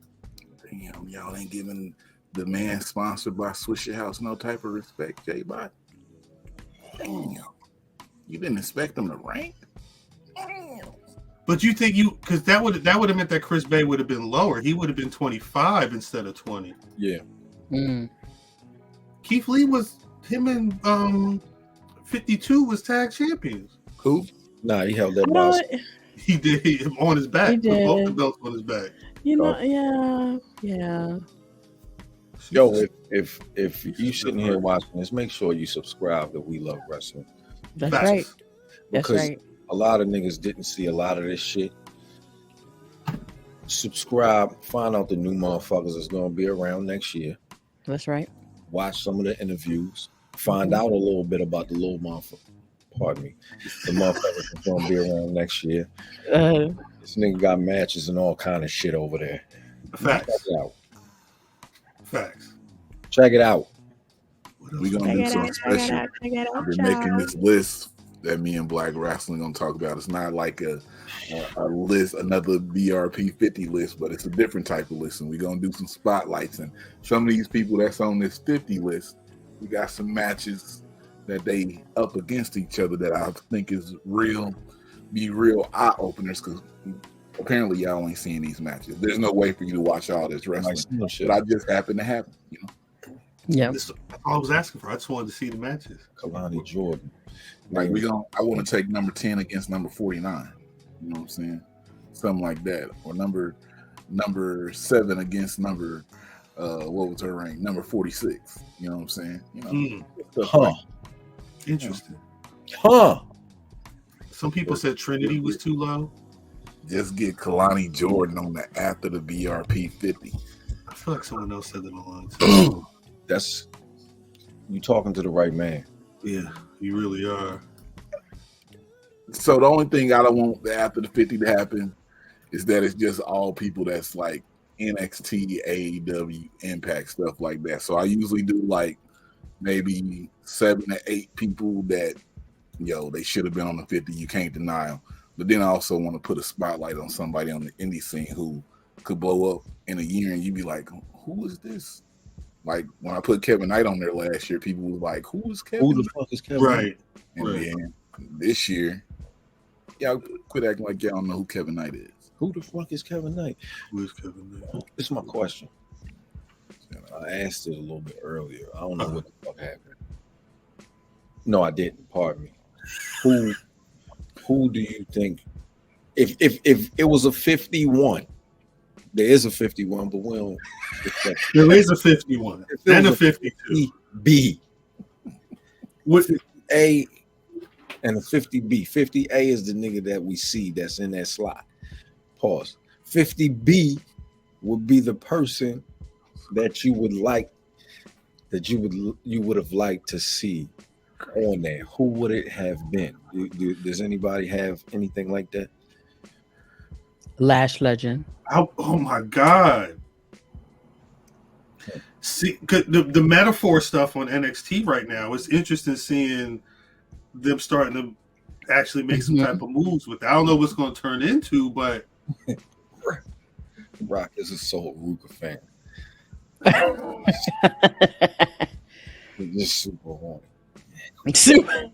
Speaker 2: Damn, y'all ain't giving the man sponsored by Swisher House no type of respect, J-Bot. Damn. You didn't expect him to rank? Damn.
Speaker 1: But you think because that would have meant that Chris Bay would have been lower. He would have been 25 instead of 20.
Speaker 4: Yeah.
Speaker 1: Keith Lee was him and 52 was tag champions.
Speaker 2: Who?
Speaker 4: Nah, he held that boss.
Speaker 1: He did on his back.
Speaker 3: He did.
Speaker 1: Both the belts on his back.
Speaker 3: You know, yeah.
Speaker 4: Yo, if you sitting here watching this, make sure you subscribe to We Love Wrestling.
Speaker 3: That's right.
Speaker 4: Because a lot of niggas didn't see a lot of this shit. Subscribe, find out the new motherfuckers that's gonna be around next year.
Speaker 3: That's right.
Speaker 4: Watch some of the interviews. Find out a little bit about the little motherfucker. Pardon me. The motherfuckers that's gonna be around next year. This nigga got matches and all kind of shit over there.
Speaker 1: Facts.
Speaker 4: Check it out.
Speaker 1: Facts.
Speaker 4: Check it out.
Speaker 2: We're gonna do something special. We're making this list that me and Black Wrestling gonna talk about. It's not like a list, another BRP 50 list, but it's a different type of list. And we're gonna do some spotlights. And some of these people that's on this 50 list, we got some matches that they up against each other that I think is real eye openers because apparently y'all ain't seeing these matches. There's no way for you to watch all this wrestling, but I just happen to have them, you know.
Speaker 3: Yeah,
Speaker 1: that's all I was asking for. I just wanted to see the matches.
Speaker 4: Kalani Jordan,
Speaker 2: like I want to take number 10 against number 49. You know what I'm saying? Something like that, or number 7 against number what was her rank? Number 46. You know what I'm saying? You know,
Speaker 1: Interesting. Some people said Trinity was too low.
Speaker 2: Just get Kalani Jordan on the after the BRP 50.
Speaker 1: I feel like someone else said that a long time.
Speaker 4: That's you talking to the right man.
Speaker 1: Yeah, you really are.
Speaker 2: So the only thing I don't want after the 50 to happen is that it's just all people that's like NXT, AEW, Impact, stuff like that. So I usually do like maybe 7 to 8 people that, they should have been on the 50. You can't deny them. But then I also want to put a spotlight on somebody on the indie scene who could blow up in a year and you'd be like, who is this? Like when I put Kevin Knight on there last year, people were like, who is Kevin?
Speaker 4: Who the fuck is Kevin Knight?
Speaker 2: And then this year, y'all quit acting like y'all don't know who Kevin Knight is.
Speaker 4: Who the fuck is Kevin Knight?
Speaker 1: Who is Kevin Knight?
Speaker 4: This is my question. I asked it a little bit earlier. I don't know what the fuck happened. No, I didn't. Pardon me. Who do you think? If it was a 51, there is a 51, but we don't.
Speaker 1: There is a 51 and a 52.
Speaker 4: B.
Speaker 1: What
Speaker 4: A and a 50B. 50A is the nigga that we see that's in that slot. Pause. 50B would be the person that you would like, that you would have liked to see on there. Who would it have been? Does anybody have anything like that?
Speaker 3: Lash Legend.
Speaker 1: Oh my God. See, the metaphor stuff on NXT right now, it's interesting seeing them starting to actually make some type of moves with it. I don't know what's going to turn into, but
Speaker 4: Rock is a Soul Ruka fan. Just super horny.
Speaker 3: Super.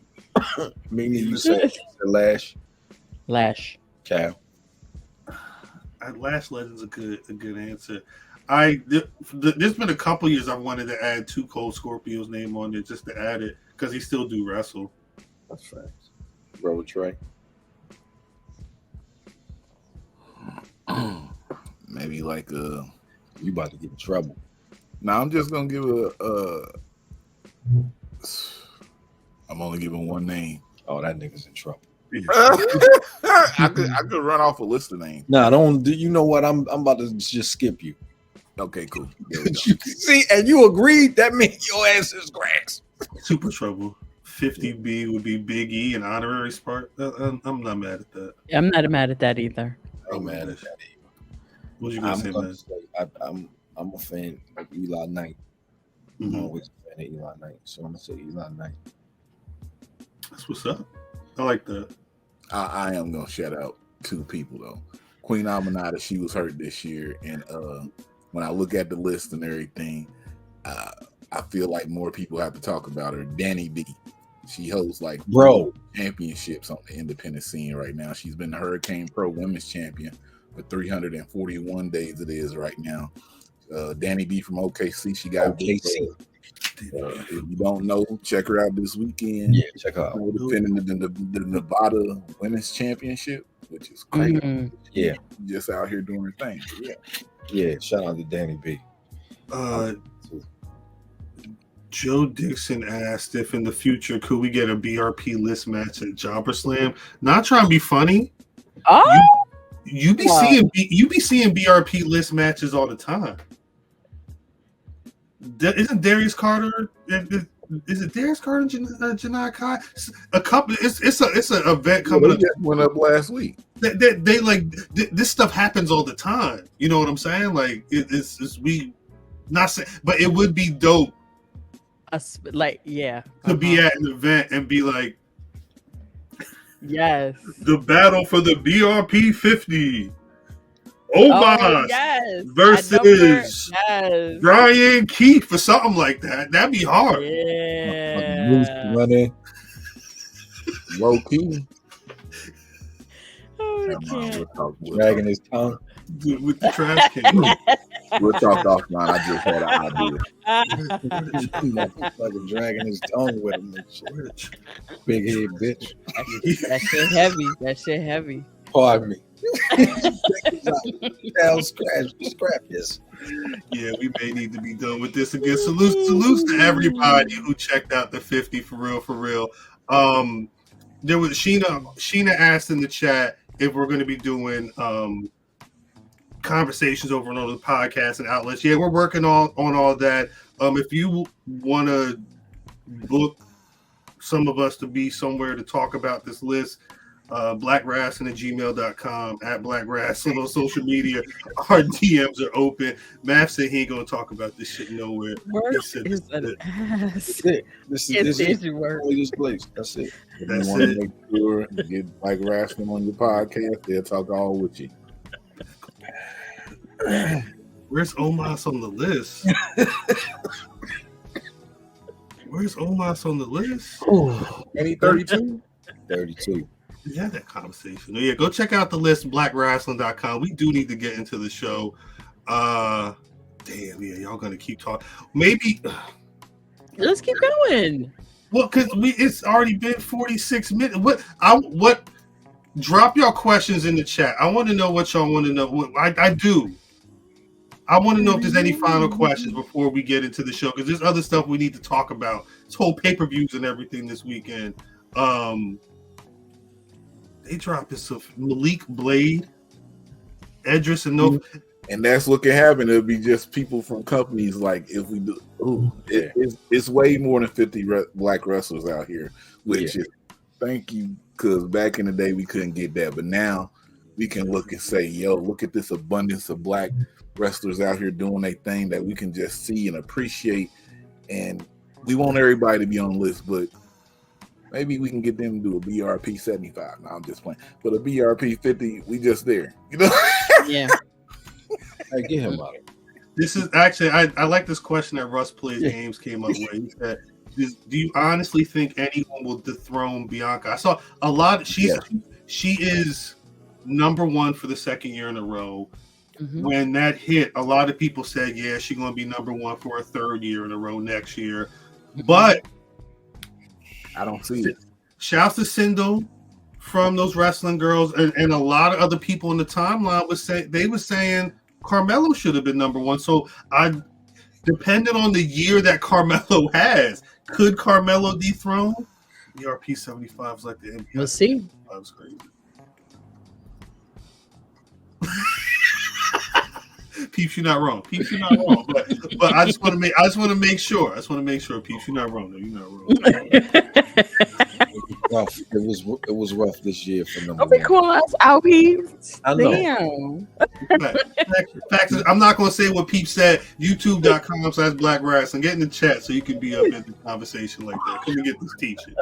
Speaker 4: Meaning you said Lash. Cal.
Speaker 1: Lash Legend's a good answer. There's been a couple years I've wanted to add 2 Cold Scorpio's name on there just to add it because he still do wrestle.
Speaker 4: That's facts. Bro, Trey.
Speaker 2: Maybe like
Speaker 4: you about to get in trouble.
Speaker 2: Now I'm just gonna give I'm only giving one name.
Speaker 4: Oh, that nigga's in trouble.
Speaker 2: I could run off a list of names.
Speaker 4: Nah, don't. You know what? I'm about to just skip you.
Speaker 2: Okay, cool.
Speaker 4: See, and you agreed. That means your ass is grass.
Speaker 1: Super Trouble. 50B would be Big E and honorary Spark. I'm not mad at that.
Speaker 3: I'm not mad at that either.
Speaker 4: I'm mad at that either.
Speaker 1: What you gonna say, man?
Speaker 4: I'm a fan of Eli Knight. I'm always a fan of Eli Knight, so I'm gonna say Eli Knight.
Speaker 1: That's what's up. I like that.
Speaker 2: I am gonna shout out 2 people though. Queen Aminata, she was hurt this year, and when I look at the list and everything, I feel like more people have to talk about her. Danny B. She holds like championships on the independent scene right now. She's been the Hurricane Pro Women's Champion for 341 days it is right now. Danny B from OKC. She got
Speaker 4: OKC.
Speaker 2: If you don't know, check her out this weekend.
Speaker 4: Yeah, check her out.
Speaker 2: Defending the Nevada Women's Championship, which is crazy.
Speaker 3: Mm-hmm.
Speaker 2: Yeah, just out here doing her thing.
Speaker 4: Yeah. Shout out to Danny B.
Speaker 1: Joe Dixon asked if in the future could we get a BRP list match at Jobber Slam. Not trying to be funny.
Speaker 3: Oh,
Speaker 1: you be seeing BRP list matches all the time. Isn't Darius Carter? Is it Darius Carter and Janai Kai? A couple. It's an event coming up.
Speaker 2: Went up last week.
Speaker 1: They like this stuff happens all the time. You know what I'm saying? Like it's we not saying, but it would be dope. To be at an event and be like,
Speaker 3: yes,
Speaker 1: the battle for the BRP 50. Omos versus Brian Keefe or something like that. That'd be hard.
Speaker 3: Yeah.
Speaker 2: Low key.
Speaker 3: Oh,
Speaker 4: Dragging his tongue.
Speaker 1: With the trash can.
Speaker 2: We'll talk offline. I just had an idea.
Speaker 4: Fucking dragging his tongue with him and shit. Big head bitch.
Speaker 3: That shit heavy.
Speaker 4: Pardon me. Scrap this.
Speaker 1: Yeah, we may need to be done with this again. Salutes to everybody who checked out the 50 for real. There was Sheena asked in the chat if we're going to be doing conversations over on other podcasts and outlets. Yeah, we're working on all that. If you want to book some of us to be somewhere to talk about this list, BlackWrestling@gmail.com, at BlackWrestling on social media. Our DMs are open. Matt said he ain't gonna talk about this shit nowhere.
Speaker 3: Work is an ass.
Speaker 4: That's it. This is only this place. That's it.
Speaker 2: If you want to make sure you get Black Rasslin on your podcast, they'll talk all with you.
Speaker 1: Where's Omos on the list? Where's Omos on the list?
Speaker 2: Any 32?
Speaker 4: 32.
Speaker 1: We had that conversation. Yeah, go check out the list, blackwrestling.com. We do need to get into the show. Damn, yeah, y'all gonna keep talking. Maybe
Speaker 3: let's keep going.
Speaker 1: Well, because it's already been 46 minutes. What drop your questions in the chat. I want to know what y'all want to know. I do. I want to know if there's any final questions before we get into the show, because there's other stuff we need to talk about. This whole pay-per-views and everything this weekend. They dropped this of Malik Blade, Edris, and no.
Speaker 2: And that's what can happen. It'll be just people from companies like if we do. It's way more than 50 black wrestlers out here, which is thank you, because back in the day we couldn't get that, but now we can look and say, yo, look at this abundance of black wrestlers out here doing their thing that we can just see and appreciate. And we want everybody to be on the list, but maybe we can get them to do a BRP 75. No, I'm just playing. But a BRP 50, we just there. You know?
Speaker 3: Yeah.
Speaker 4: Hey, get him out.
Speaker 1: This is actually, I like this question that Russ Plays Games came up with. He said, do you honestly think anyone will dethrone Bianca? I saw a lot. She is number one for the second year in a row. Mm-hmm. When that hit, a lot of people said, yeah, she's going to be number one for a third year in a row next year. But
Speaker 2: I don't see it.
Speaker 1: Shouts to Sindel from those wrestling girls, and a lot of other people in the timeline were saying Carmelo should have been number one. So depending on the year that Carmelo has, could Carmelo dethrone? BRP 75 is like the NBA.
Speaker 3: We'll see.
Speaker 1: That was crazy. Peeps, you're not wrong. Peeps, you're not wrong. But I just want to make sure. Peeps, you're not wrong. No, you're not wrong.
Speaker 4: It was rough this year for them.
Speaker 3: Okay, cool. That's out, Peeps.
Speaker 4: I know.
Speaker 1: Damn. Fact is, I'm not going to say what Peeps said. YouTube.com/BlackWrestling. Get in the chat so you can be up in the conversation like that. Can we get this teaching?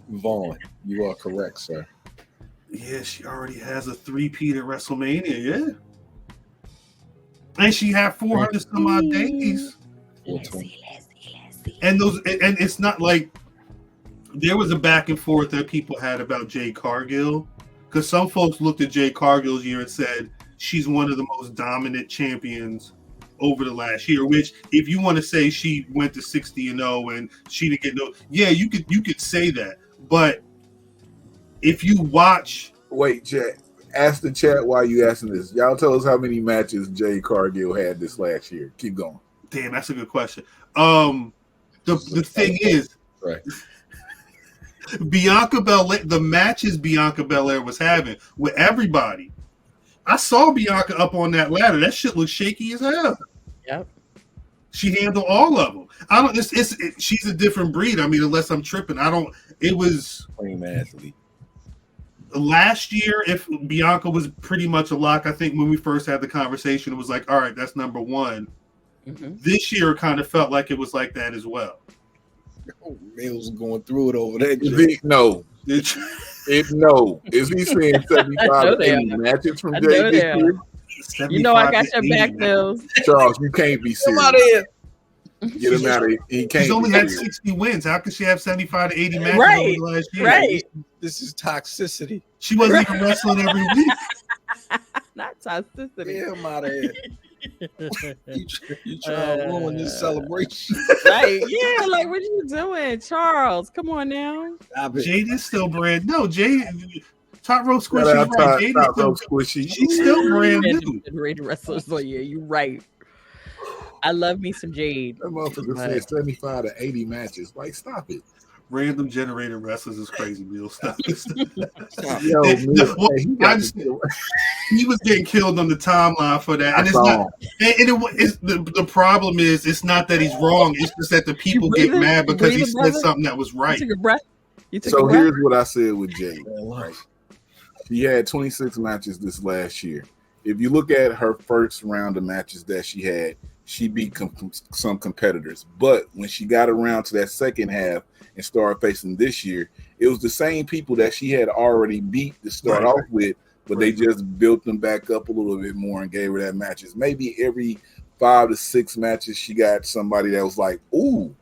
Speaker 4: Vaughn, you are correct, sir.
Speaker 1: Yeah, she already has a 3-peat at WrestleMania, yeah. And she had 400 some odd days.
Speaker 3: Let's see.
Speaker 1: And it's not like there was a back and forth that people had about Jade Cargill, because some folks looked at Jade Cargill's year and said she's one of the most dominant champions over the last year, which if you want to say she went to 60-0 and she didn't get no, yeah, you could say that. But if you watch,
Speaker 2: wait, chat. Ask the chat why you asking this. Y'all tell us how many matches Jade Cargill had this last year. Keep going.
Speaker 1: Damn, that's a good question. The thing is,
Speaker 4: right?
Speaker 1: Bianca Belair, the matches Bianca Belair was having with everybody. I saw Bianca up on that ladder. That shit looked shaky as hell.
Speaker 3: Yep.
Speaker 1: She handled all of them. She's a different breed. I mean, unless I'm tripping, it was
Speaker 4: athlete.
Speaker 1: Last year, if Bianca was pretty much a lock, I think when we first had the conversation, it was like, all right, that's number one. Mm-hmm. This year, it kind of felt like it was like that as well.
Speaker 4: Oh, Mills going through it over there.
Speaker 2: No. Is he saying 75 matches from Jay this year?
Speaker 3: You know I got your back, Mills.
Speaker 2: Charles, you can't be serious.
Speaker 4: Come out of here.
Speaker 2: Get him out of here.
Speaker 1: She's only had 60 wins. How could she have 75 to 80 matches over the last year?
Speaker 3: Right.
Speaker 4: This is toxicity.
Speaker 1: She wasn't even wrestling every week.
Speaker 3: Not toxicity.
Speaker 4: Get him out of here. You trying to ruin this celebration.
Speaker 3: Right. Yeah, like what are you doing? Charles, come on now.
Speaker 1: Jade is still brand Top Row Squishy. She's still brand new.
Speaker 3: Rated wrestlers, so yeah, you're right. I love me some Jade.
Speaker 2: That motherfucker said 75 to 80 matches. Like, stop it.
Speaker 1: Random generated wrestlers is crazy, Bill. Stop it.
Speaker 2: Yo,
Speaker 1: he was getting killed on the timeline for that. And it's not. The problem is, it's not that he's wrong. It's just that the people get mad because he said something that was right.
Speaker 3: Take a breath.
Speaker 2: So here's what I said with Jade. Right? She had 26 matches this last year. If you look at her first round of matches that she had, she beat some competitors. But when she got around to that second half and started facing this year, it was the same people that she had already beat to start off with, but they just built them back up a little bit more and gave her that matches. Maybe every 5 to 6 matches, she got somebody that was like, ooh,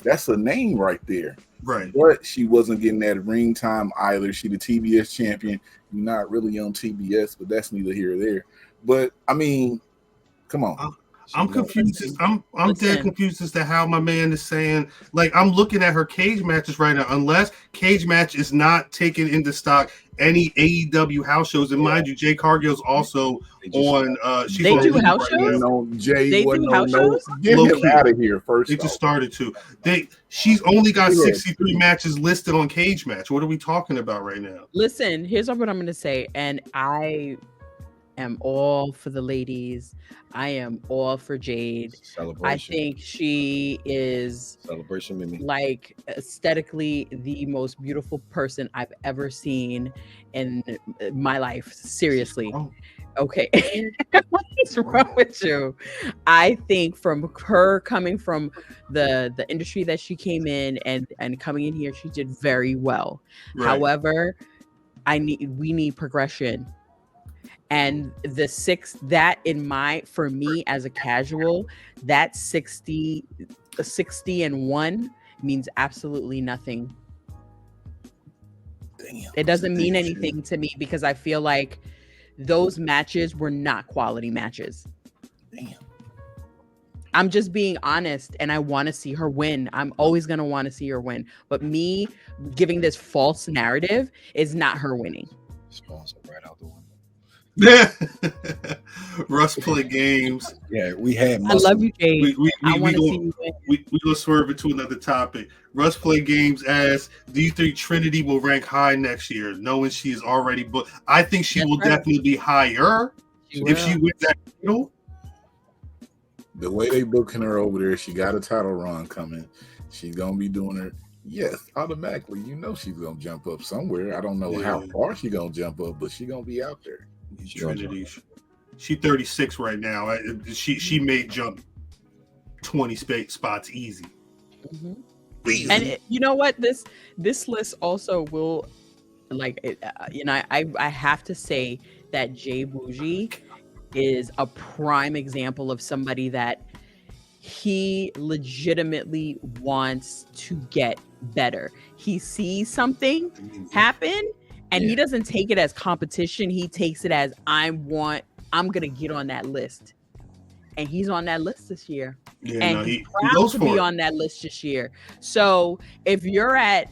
Speaker 2: that's a name right there.
Speaker 1: Right.
Speaker 2: But she wasn't getting that ring time either. She the TBS champion. You're not really on TBS, but that's neither here or there. But I mean, come on.
Speaker 1: I'm confused. I'm dead confused as to how my man is saying. Like, I'm looking at her cage matches right now. Unless cage match is not taken into stock any AEW house shows, and mind you, Jade Cargill's also on. She's
Speaker 3: they
Speaker 1: on
Speaker 3: do house
Speaker 1: right
Speaker 3: shows.
Speaker 2: No, Jay,
Speaker 3: they do house shows.
Speaker 2: Get him out of here first.
Speaker 1: They just started to. She's only got 63 matches listed on cage match. What are we talking about right now?
Speaker 3: Listen, here's what I'm going to say, and I am all for the ladies. I am all for Jade.
Speaker 4: Celebration.
Speaker 3: I think she is
Speaker 4: celebration, Mimi.
Speaker 3: Like aesthetically the most beautiful person I've ever seen in my life. Seriously. Okay. What's wrong with you? I think from her coming from the industry that she came in and coming in here, she did very well. Right. However, we need progression. And for me as a casual, that 60-1 means absolutely nothing. Damn, it doesn't mean anything to me because I feel like those matches were not quality matches. Damn. I'm just being honest, and I want to see her win. I'm always going to want to see her win. But me giving this false narrative is not her winning.
Speaker 4: Sponsor right out the window.
Speaker 1: Russ play games.
Speaker 4: Yeah, we had.
Speaker 3: I love you, Jade. I want to see you win.
Speaker 1: We gonna swerve into another topic. Russ play games asks, do you think Trinity will rank high next year, knowing she is already booked? I think she will definitely be higher if she wins that title.
Speaker 2: The way they booking her over there, she got a title run coming. She's gonna be doing her. Yes, automatically, she's gonna jump up somewhere. I don't know how far she's gonna jump up, but she's gonna be out there.
Speaker 1: Trinity, she's 36 right now. She may jump 20 spots easy.
Speaker 3: Mm-hmm. And you know what? This list also will, I have to say that Jay Bougie is a prime example of somebody that he legitimately wants to get better. He sees something happen. And he doesn't take it as competition. He takes it as I'm gonna get on that list, and he's on that list this year. Yeah, and he's proud to be on that list this year. So if you're at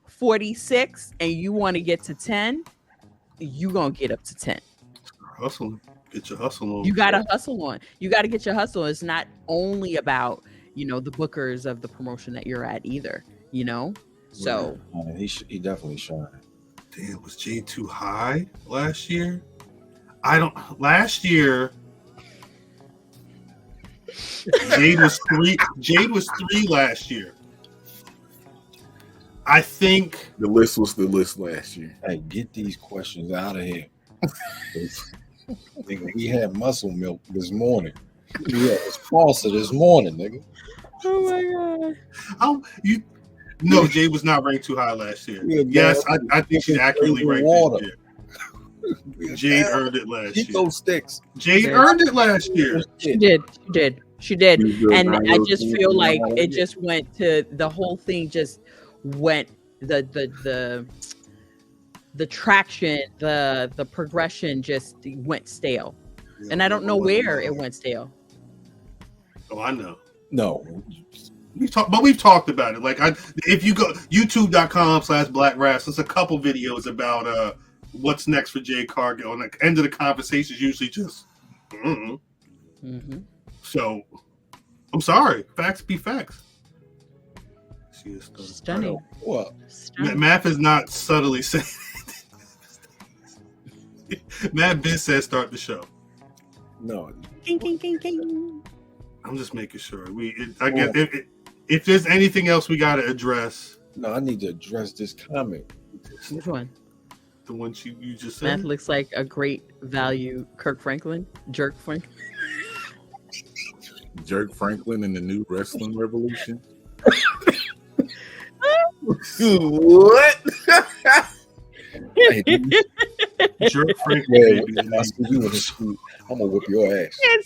Speaker 3: 46 and you want to get to 10, you gonna get up to 10.
Speaker 1: Hustle, get your hustle on.
Speaker 3: You gotta hustle on. You gotta get your hustle. It's not only about the bookers of the promotion that you're at either. So
Speaker 4: he definitely shined.
Speaker 1: Damn, was Jade too high last year? Last year, Jade was 3. Jade was 3 last year. I think
Speaker 2: the list was the list last year.
Speaker 4: Hey, get these questions out of here. Nigga, we had muscle milk this morning. Yeah, it's false this morning, nigga.
Speaker 3: Oh my god.
Speaker 1: No, Jade was not ranked too high last year. Yes, I think she's accurately ranked this year. Jade earned it last year.
Speaker 4: Those sticks.
Speaker 1: Jade earned it last year.
Speaker 3: She did. And I just feel like it just went to the whole thing. Just went the traction, the progression just went stale, and I don't know where it went stale.
Speaker 1: Oh, I know.
Speaker 4: No.
Speaker 1: We've talked about it. Like, if you go youtube.com/BlackRass, there's a couple videos about what's next for Jade Cargill. And the end of the conversation is usually just,
Speaker 3: mm-hmm.
Speaker 1: So, I'm sorry. Facts be facts. She is
Speaker 3: stunning.
Speaker 4: What?
Speaker 1: Math is not subtly saying it. Matt Ben says start the show.
Speaker 4: No.
Speaker 3: King, king, king, king.
Speaker 1: I'm just making sure. I guess if there's anything else we got to address
Speaker 4: No, I need to address this comment.
Speaker 3: Which one?
Speaker 1: The one you just
Speaker 3: Math
Speaker 1: said?
Speaker 3: looks like a great value. Jerk Franklin.
Speaker 2: Jerk Franklin in the new wrestling revolution.
Speaker 1: What? Jerk Franklin.
Speaker 4: I'm gonna whoop your ass.
Speaker 3: Can't